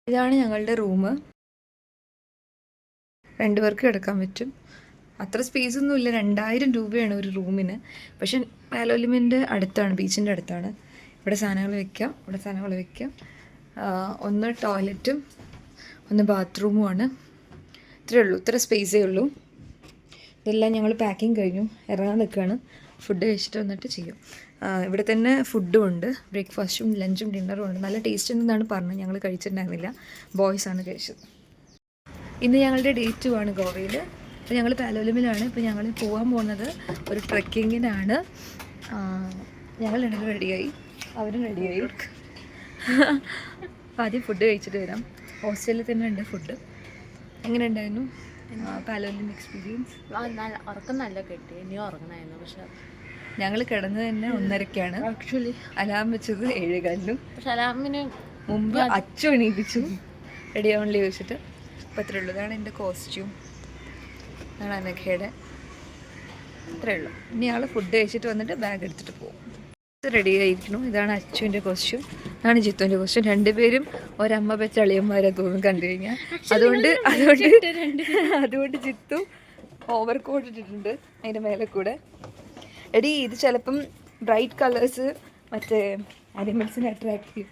ഇതാണ് ഞങ്ങളുടെ റൂം. 2 പേർക്ക് കിടക്കാൻ പറ്റും. അത്ര സ്പേസ് ഒന്നുമില്ല. 2000 രൂപയാണ് ഒരു റൂമിന്. പക്ഷെ പാലോലിമിൻ്റെ അടുത്താണ്, ബീച്ചിൻ്റെ അടുത്താണ്. ഇവിടെ സാധനങ്ങൾ വെക്കാം, ഇവിടെ സാധനങ്ങൾ വെക്കാം. ഒന്ന് ടോയ്ലറ്റും ഒന്ന് ബാത്റൂമുമാണ്. ഇത്രയേ ഉള്ളൂ, ഇത്ര സ്പേസേ ഉള്ളൂ. ഇതെല്ലാം ഞങ്ങൾ പാക്കിങ് കഴിഞ്ഞു, ഇറങ്ങാൻ നിൽക്കുകയാണ്. ഫുഡ് കഴിച്ചിട്ട് വന്നിട്ട് ചെയ്യും. ഇവിടെ തന്നെ ഫുഡും ഉണ്ട്, ബ്രേക്ക്ഫാസ്റ്റും ലഞ്ചും ഡിന്നറും ഉണ്ട്. നല്ല ടേസ്റ്റ് ഉണ്ടെന്നാണ് പറഞ്ഞത്. ഞങ്ങൾ കഴിച്ചിട്ടുണ്ടായിരുന്നില്ല, ബോയ്സാണ് കഴിച്ചത്. ഇന്ന് ഞങ്ങളുടെ ഡേ 2 ആണ് ഗോവയിൽ. അപ്പോൾ ഞങ്ങൾ പാലോലിമിലാണ്. ഇപ്പോൾ ഞങ്ങൾ പോകാൻ പോകുന്നത് ഒരു ട്രെക്കിങ്ങിനാണ്. ഞങ്ങൾ രണ്ടും റെഡിയായി, അവരും റെഡിയായി. അപ്പോൾ ആദ്യം ഫുഡ് കഴിച്ചിട്ട് വരാം. ഹോസ്റ്റലിൽ തന്നെ ഉണ്ട് ഫുഡ്. എങ്ങനെ ഉണ്ടായിരുന്നു പാലോലിം എക്സ്പീരിയൻസ്? ഉറക്കം നല്ല കിട്ടി, ഇനിയും ഉറങ്ങണമായിരുന്നു. പക്ഷെ ഞങ്ങൾ കിടന്നത് തന്നെ 1:30-ക്കാണ്. ആക്ച്വലി അലാം വെച്ചത് 7:15. പക്ഷെ അലാമിന് മുമ്പ് അച്ചു എണീപ്പിച്ചു റെഡി ആവാൻ ചോദിച്ചിട്ട്. അപ്പോൾ അത്രേ ഉള്ളൂ. ഇതാണ് എൻ്റെ കോസ്റ്റ്യൂം, ഇതാണ് അനഘയുടെ. അത്രേ ഉള്ളൂ. ഇനി ഞങ്ങൾ ഫുഡ് കഴിച്ചിട്ട് വന്നിട്ട് ബാഗ് എടുത്തിട്ട് പോകും. റെഡി ആയിരിക്കണം. ഇതാണ് അച്ചുവിൻ്റെ കോസ്റ്റ്യൂം, ഇതാണ് ജിത്തുവിൻ്റെ കോസ്റ്റ്യൂം. രണ്ടുപേരും ഒരമ്മ പെറ്റ അളിയന്മാരെ തോന്നും കണ്ടു കഴിഞ്ഞാൽ. അതുകൊണ്ട് ജിത്തു ഓവർ കോട്ട് ഇട്ടിട്ടുണ്ട് അതിൻ്റെ മേലെ കൂടെ. എടി ഇത് ചിലപ്പം ബ്രൈറ്റ് കളേഴ്സ് മറ്റേ അനിമൽസിനെ അട്രാക്ട് ചെയ്യും,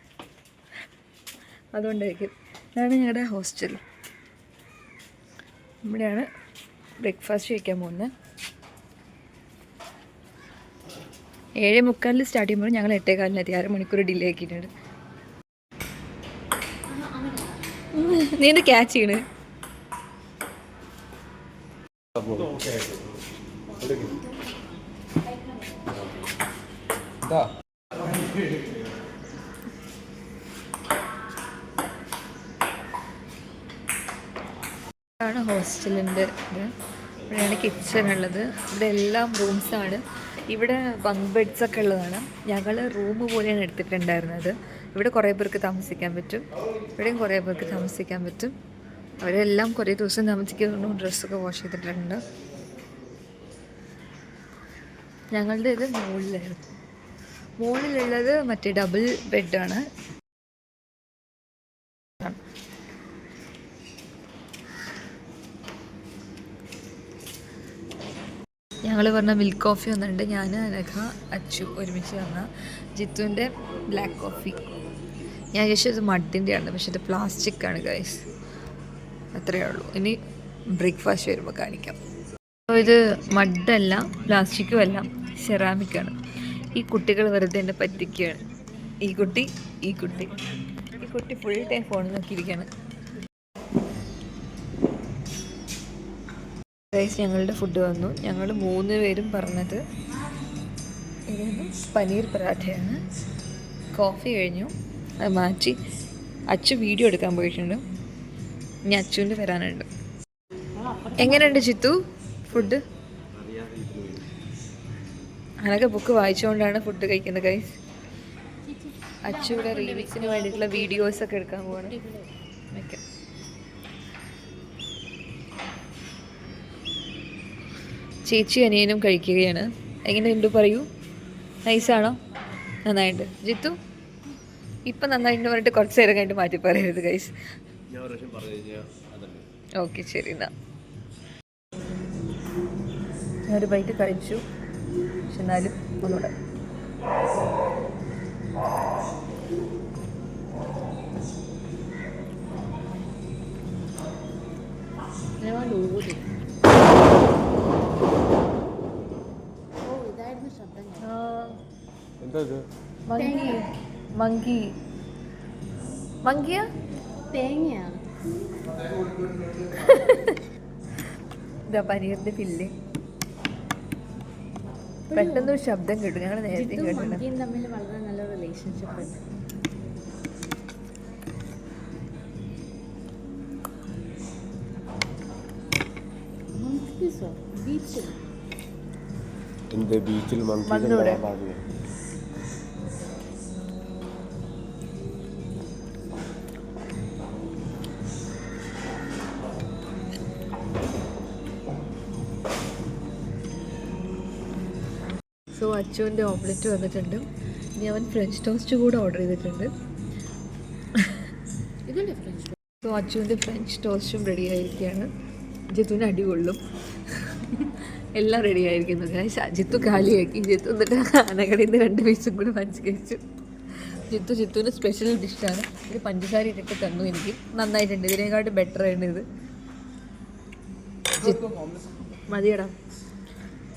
അതുകൊണ്ടായിരിക്കും. ഇതാണ് ഞങ്ങളുടെ ഹോസ്റ്റൽ. ഇവിടെയാണ് ബ്രേക്ക്ഫാസ്റ്റ് കഴിക്കാൻ പോകുന്നത്. 7:45 സ്റ്റാർട്ട് ചെയ്യുമ്പോൾ ഞങ്ങൾ 8:15 6 മണിക്കൂർ ഡിലേ ആക്കിയിട്ടുണ്ട്. നീ എന്ത് ക്യാച്ച് ചെയ്യണ്? ഇതാണ് ഹോസ്റ്റലിൻ്റെ ഇത്. ഇവിടെയാണ് കിച്ചൺ ഉള്ളത്. ഇവിടെ എല്ലാം റൂംസാണ്. ഇവിടെ ബങ്ക് ബെഡ്സ് ഒക്കെ ഉള്ളതാണ്. ഞങ്ങൾ റൂം പോലെയാണ് എടുത്തിട്ടുണ്ടായിരുന്നത്. ഇവിടെ കുറേ പേർക്ക് താമസിക്കാൻ പറ്റും, ഇവിടെയും കുറേ പേർക്ക് താമസിക്കാൻ പറ്റും. അവരെല്ലാം കുറേ ദിവസം താമസിക്കുന്നു. ഡ്രസ്സൊക്കെ വാഷ് ചെയ്തിട്ടുണ്ട്. ഞങ്ങളുടെ ഇത് മുകളിലായിരുന്നു. മുകളിലുള്ളത് മറ്റേ ഡബിൾ ബെഡാണ്. ഞങ്ങൾ പറഞ്ഞ മിൽക്ക് കോഫി വന്നിട്ടുണ്ട്. ഞാൻ അനഘ അച്ചു ഒരുമിച്ച് വന്ന. ജിത്തുവിൻ്റെ ബ്ലാക്ക് കോഫി. ഞാൻ ചോദിച്ചത് മഡിൻ്റെയാണ്, പക്ഷെ ഇത് പ്ലാസ്റ്റിക് ആണ് ഗൈസ്. അത്രയേ ഉള്ളൂ. ഇനി ബ്രേക്ക്ഫാസ്റ്റ് വരുമ്പോൾ കാണിക്കാം. അപ്പോൾ ഇത് മഡല്ല, പ്ലാസ്റ്റിക്കും അല്ല, സെറാമിക്കാണ്. ഈ കുട്ടികൾ വെറുതെ എന്നെ പറ്റിക്കുകയാണ്. ഈ കുട്ടി ഫുൾ ടൈം ഫോൺ നോക്കിയിരിക്കുകയാണ്. ഗൈസ് ഞങ്ങളുടെ ഫുഡ് വന്നു. ഞങ്ങൾ 3 പേരും പറഞ്ഞത് ഇതൊന്നും പനീർ പരാഠയാണ്. കോഫി കഴിഞ്ഞു, അത് മാറ്റി അച്ചു വീഡിയോ എടുക്കാൻ പോയിട്ടുണ്ട്. ഇനി അച്ചുവിൻ്റെ വരാനുണ്ട്. എങ്ങനെയുണ്ട് ചിത്തു ഫുഡ്? അനൊക്കെ ബുക്ക് വായിച്ചുകൊണ്ടാണ് ഫുഡ് കഴിക്കുന്നത് ഗൈസ്. അച്ചു ഇവിടെ റീമിക്സിന് വേണ്ടിയിട്ടുള്ള വീഡിയോസൊക്കെ എടുക്കാൻ പോവാണ്. ഓക്കെ, ചേച്ചി അനിയനും കഴിക്കുകയാണ്. എങ്ങനെയുണ്ട് പറയൂ? നൈസാണോ? നന്നായിട്ട്. ജിത്തു ഇപ്പം നന്നായിട്ട് പറഞ്ഞിട്ട് കുറച്ച് നേരം കഴിഞ്ഞിട്ട് മാറ്റി പറയരുത് ഗൈസ്. ഓക്കെ ശരി. എന്നാ ഞാനൊരു ബൈറ്റ് കഴിച്ചു, പക്ഷെ എന്നാലും ഒന്നുകൂടെ. മങ്കിയാ തേങ്ങയാ? ഇതാ പനീറിന്റെ ഫില്ല്. പെട്ടെന്ന് ഒരു ശബ്ദം കേട്ടു. ഞങ്ങൾ നേരത്തെ കേട്ടിട്ടുണ്ട്. തമ്മിൽ വളരെ നല്ല റിലേഷൻഷിപ്പ് ഉണ്ട്. ബീച്ചിൽ സോ അച്ചുവിൻ്റെ ഓംലെറ്റ് വന്നിട്ടുണ്ട്. ഇനി അവൻ ഫ്രഞ്ച് ടോസ്റ്റ് കൂടെ ഓർഡർ ചെയ്തിട്ടുണ്ട്. ഇതിൻ്റെ സോ അച്ചുവിൻ്റെ ഫ്രഞ്ച് ടോസ്റ്റും റെഡി ആയിരിക്കുകയാണ്. ജിത്തുവിന് അടികൊള്ളും. എല്ലാം റെഡി ആയിരിക്കുന്നു. ജിത്തു കാലിയാക്കി. ജിത്തു എന്നിട്ട് ആനകടയിൽ നിന്ന് 2 പീസും കൂടി വാങ്ങിച്ച് കഴിച്ചു. ജിത്തുവിന് സ്പെഷ്യൽ ഡിഷാണ്. ഇത് പഞ്ചസാര ഇട്ടിട്ട് തന്നു എനിക്ക്. നന്നായിട്ടുണ്ട്. ഇതിനെക്കാട്ടും ബെറ്റർ ആണ് ഇത്. മതിയടാ.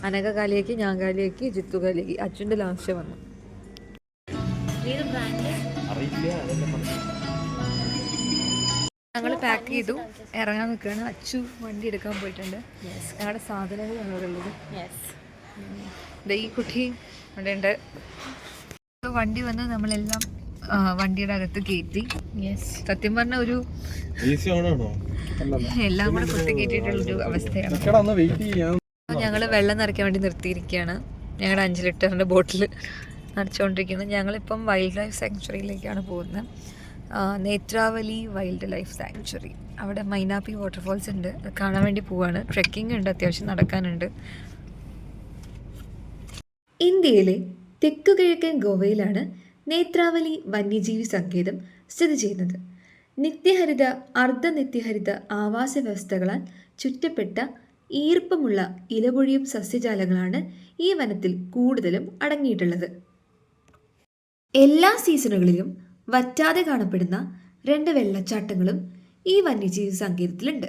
അനക കാലിയാക്കി, ഞാൻ കാലിയാക്കി, ജിത്തു കാലിയാക്കി. അച്ഛൻ്റെ ലാസ്റ്റ് വന്നു. ഞങ്ങൾ പാക്ക് ചെയ്തു, ഇറങ്ങാൻ നിൽക്കുകയാണ്. അച്ചു വണ്ടി എടുക്കാൻ പോയിട്ടുണ്ട്. ഞങ്ങളുടെ സാധനങ്ങളാണ് അവിടെ ഉള്ളത്. ഈ കുട്ടി അവിടെ ഉണ്ട്. വണ്ടി വന്ന് നമ്മളെല്ലാം വണ്ടിയുടെ അകത്ത് കയറ്റി. സത്യം പറഞ്ഞ ഒരു എല്ലാം കൂടെ കുത്തി കയറ്റിയിട്ടുള്ളൊരു അവസ്ഥയാണ്. ഞങ്ങൾ വെള്ളം നിറയ്ക്കാൻ വേണ്ടി നിർത്തിയിരിക്കുകയാണ്. ഞങ്ങളുടെ 5 ലിറ്ററിൻ്റെ ബോട്ടിൽ നിറച്ചുകൊണ്ടിരിക്കുന്നത്. ഞങ്ങളിപ്പം വൈൽഡ് ലൈഫ് സാങ്ച്വറിയിലേക്കാണ് പോകുന്നത്. നേത്രാവലി വൈൽഡ് ലൈഫ് സാങ്ച്വറി. അവിടെ മൈനാപ്പി വാട്ടർഫോൾസ് ഉണ്ട്. അത് കാണാൻ വേണ്ടി പോവാണ്. ട്രെക്കിംഗ് ഉണ്ട്, അത്യാവശ്യം നടക്കാനുണ്ട്. ഇന്ത്യയിലെ തെക്കു കിഴക്കൻ ഗോവയിലാണ് നേത്രാവലി വന്യജീവി സങ്കേതം സ്ഥിതി ചെയ്യുന്നത്. നിത്യഹരിത, അർദ്ധനിത്യഹരിത ആവാസ വ്യവസ്ഥകളാൽ ചുറ്റപ്പെട്ട ഈർപ്പമുള്ള ഇലപൊഴിയും സസ്യജാലങ്ങളാണ് ഈ വനത്തിൽ കൂടുതലും അടങ്ങിയിട്ടുള്ളത്. എല്ലാ സീസണുകളിലും വറ്റാതെ കാണപ്പെടുന്ന 2 വെള്ളച്ചാട്ടങ്ങളും ഈ വന്യജീവി സങ്കേതത്തിലുണ്ട്.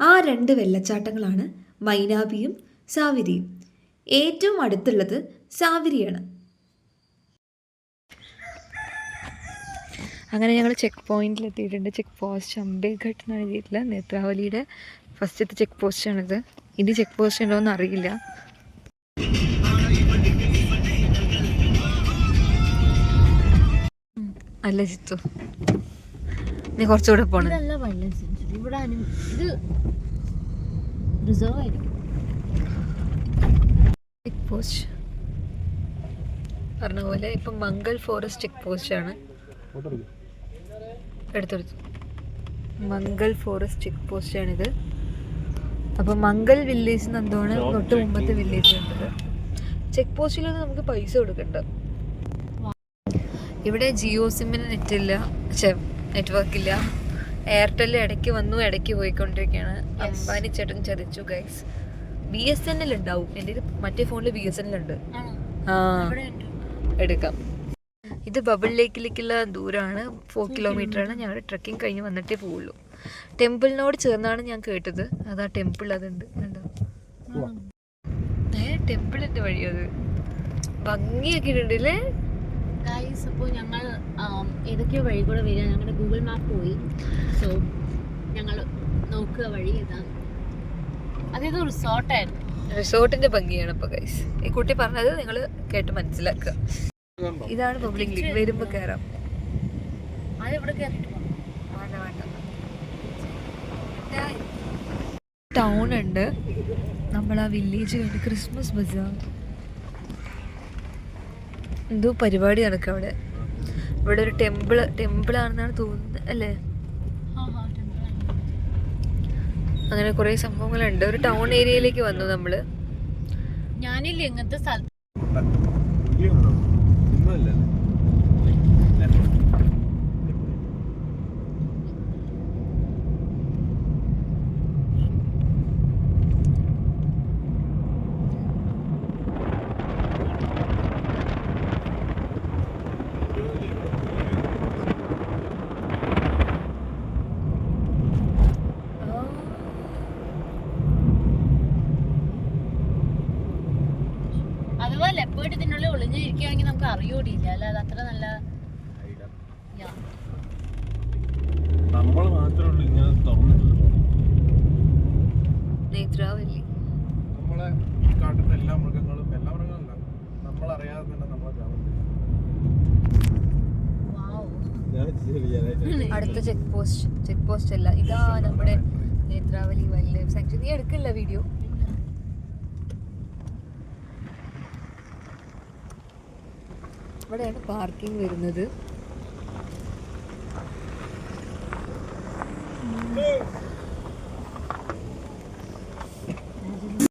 ആ 2 വെള്ളച്ചാട്ടങ്ങളാണ് മൈനാബിയും സാവിരിയും. ഏറ്റവും അടുത്തുള്ളത് സാവിരിയാണ്. അങ്ങനെ ഞങ്ങൾ ചെക്ക് പോയിന്റിൽ എത്തിയിട്ടുണ്ട്. ചെക്ക് പോസ്റ്റ് അംബേഘട്ട് എന്നാണ് എഴുതിയിട്ടില്ല. നേത്രാവലിയുടെ ഫസ്റ്റത്തെ ചെക്ക് പോസ്റ്റാണിത്. ഇനി ചെക്ക് പോസ്റ്റ് ഉണ്ടോ എന്ന് അറിയില്ല. അല്ല ജിത്തു, നീ കുറച്ചുകൂടെ പോണം. ചെക്ക് പോസ്റ്റ് പറഞ്ഞ പോലെ ഇപ്പം മംഗൾ ഫോറസ്റ്റ് ചെക്ക് പോസ്റ്റാണ്. എടുത്തെടുത്തു. മംഗൾ ഫോറസ്റ്റ് ചെക്ക് പോസ്റ്റാണിത്. അപ്പം മംഗൾ വില്ലേജ് എന്തോണ് തൊട്ട് മുമ്പത്തെ വില്ലേജ് ഉണ്ടത്. ചെക്ക് പോസ്റ്റിലൊന്നും നമുക്ക് പൈസ കൊടുക്കണ്ട. ഇവിടെ ജിയോ സിമ്മിന് നെറ്റില്ല, നെറ്റ്വർക്കില്ല. എയർടെൽ ഇടയ്ക്ക് വന്നു, ഇടയ്ക്ക് പോയിക്കൊണ്ടിരിക്കുകയാണ്. അംബാനി ചേട്ടൻ ചതിച്ചു ഗൈസ്. BSNL ഉണ്ടാവും. എൻ്റെ മറ്റേ ഫോണിൽ BSNL ഉണ്ട്. എടുക്കാം. ഇത് ബബിൾ ലേക്കിലേക്കുള്ള ദൂരമാണ്. 4 കിലോമീറ്ററാണ്. ഞങ്ങൾ ട്രക്കിംഗ് കഴിഞ്ഞ് വന്നിട്ടേ പോവുള്ളൂ. ടെമ്പിളിനോട് ചേർന്നാണ് ഞാൻ കേട്ടത്. അതാ ടെമ്പിൾ അതുണ്ട്. ടെമ്പിളിൻ്റെ വഴി അത് ഭംഗിയൊക്കെ ഉണ്ടല്ലേ. അപ്പോൾ ഞങ്ങൾ ഏതൊക്കെയോ വഴി കൂടെ വരിക. ഞങ്ങളുടെ ഗൂഗിൾ മാപ്പ് പോയി. സോ ഞങ്ങൾ നോക്കുക വഴി ഇതാണ്. അതേതോ റിസോർട്ടായിരുന്നു. റിസോർട്ടിന്റെ ഭംഗിയാണ് ഇപ്പോൾ ഗൈസ്. ഈ കുട്ടി പറഞ്ഞത് നിങ്ങൾ കേട്ട് മനസ്സിലാക്കുക. ഇതാണ് പബ്ലിക് ലീഗ്. വരുമ്പോ കയറാം. ടൗൺ ഉണ്ട്. നമ്മൾ ആ വില്ലേജ് കഴിഞ്ഞ് ക്രിസ്മസ് ബസാർ എന്തോ പരിപാടി നടക്കുക അവിടെ. ഇവിടെ ഒരു ടെമ്പിളാണെന്നാണ് തോന്നുന്നത് അല്ലേ. അങ്ങനെ കുറേ സംഭവങ്ങളുണ്ട്. ഒരു ടൗൺ ഏരിയയിലേക്ക് വന്നു നമ്മള്. ഞാനില്ല ഇങ്ങനത്തെ സ്ഥലത്ത്. അതുപോലെ ലെപ്പേർഡ് ഇതിനുള്ളിൽ ഒളിഞ്ഞിരിക്കുകയാണെങ്കിൽ നമുക്ക് അറിയൂടിയില്ല. അല്ലാതെ അത്ര നല്ല നമ്മൾ മാത്രമേ ഇങ്ങനെ തുറന്നിട്ടുള്ളൂ. നേത്രാവല്ലി നമ്മളെ ഈ കാട്ടിലെ എല്ലാ മൃഗങ്ങളും, എല്ലാ മൃഗങ്ങളല്ല, നമ്മളറിയാതെ തന്നെ നമ്മളെ കാണുന്നുണ്ട്. അടുത്ത ചെക്ക് പോസ്റ്റ് അല്ല, ഇതാ നമ്മുടെ നേത്രാവലി വൈൽഡ് ലൈഫ് സാങ്ച്വറി. നീ എടുക്കില്ല വീഡിയോ. ഇവിടെയാണ് പാർക്കിംഗ് വരുന്നത്.